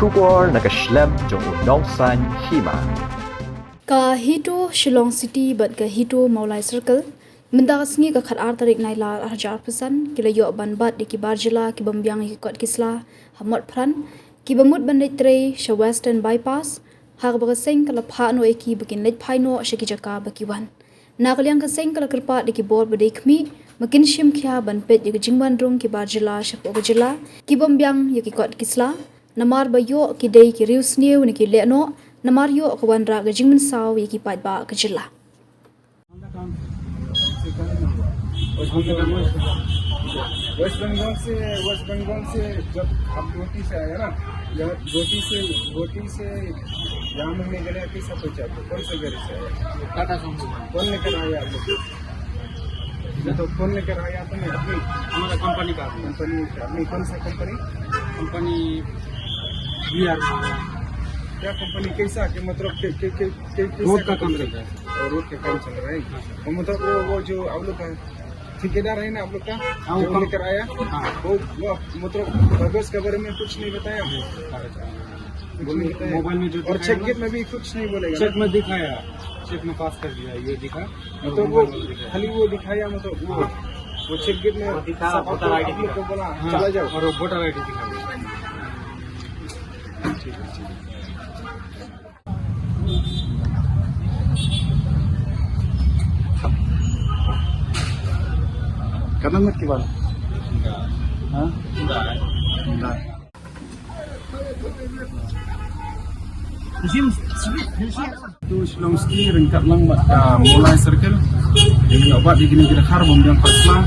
Shubor nakaslem jong unongsan hima. Ka hito Shillong City but ka hito Maulai Circle mendaksngi ka khat tarik naila arjar pesan kila yo ban bat di kibar jila ki bambyang ki kot kisla hamot pran ki bamut bandai tre sha western bypass hag baga seng kala phano eki bikin lej phaino shaki jaka bakiwan nakaliang ka seng kala kirpa di ki bor badekmi makin shim khya ban pet yek jingban rong ki bar jila shapo jila ki bambyang yeki kot kisla namar bayo ki dei ki rius new ni ki leno namar yo kawan ra ga jingman saw yeki pat ba ka jila West Bengal से जब हम गोटी से आया ना, गोटी से यहाँ हमने गया कैसा पहुँचा? कौन से घर से आया? टाटा कंपनी। कौन लेकर आया आप लोग? तो कौन लेकर आया तो मैं अपनी हमारा कंपनी अपनी कौन सा कंपनी VR। क्या कंपनी कैसा कि मतलब रोड का काम चल रहा है? रोड का काम चल रहा है। तो मतलब वो जो आप लोग का ठेकेदार है ना आप लोग का जो लेकर आया वो मतलब कागज के बारे में कुछ नहीं बताया मोबाइल में जो और चेक में भी कुछ नहीं बोलेगा चेक में दिखाया चेक में पास कर दिया ये दिखा तो वो खाली वो दिखाया मतलब वो चेक गेट में वोटर आईडी को बोला चला जाओ और वोटर आईडी दिखा ठीक है करना मत की बात हाँ itu Shillong City ringkat lang mulai circle jadi obat di gini kita har bom yang pasla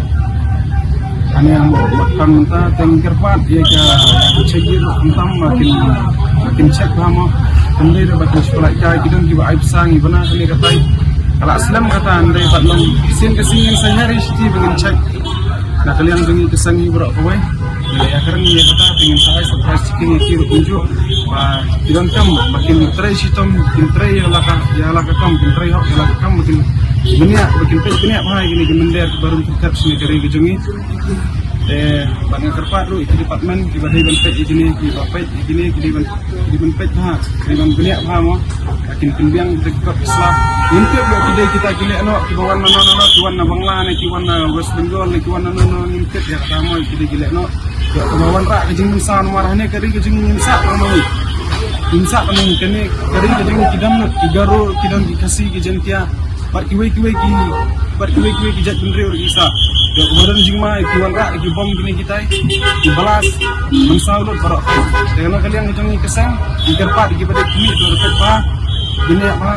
ane yang makan mentah tengker pat dia ke cegir entam makin cek lama kendai dapat sekolah kai kita ki ba aibsang ibana kali katai kalau aslam kata andai pat lang kesing sehari sih pengen cek nah kalian pengen kesangi berapa kawai ya karena ya kata pengen saya surprise chicken yang tunjuk tidak kam makin tray sitom makin tray ya laka kam makin tray hok ya laka kam makin makin pet benia bahaya gini gemender baru dekat sini kering kejungi banyak kerpat lu itu departemen di badai ban pet gini di bapet gini di ban pet bah di ban benia bah mo makin pinbiang dekat Islam untuk kita gile no kibawan no kiwan na Bangla ne kiwan na West Bengal ne kiwan no intet ya kamo kita gile no kawan rak kejing insan marahnya kari kejing insa ramai insa paling kene kari kejing kidam igaro kidam dikasih kejentia par kiwe ki jat bendre or isa ya kemarin jing mai kiwan rak ki bom gini kita dibalas mensaulo para dengan kalian kejing kesang ikan pat ki pada kimi to dekat pa gini apa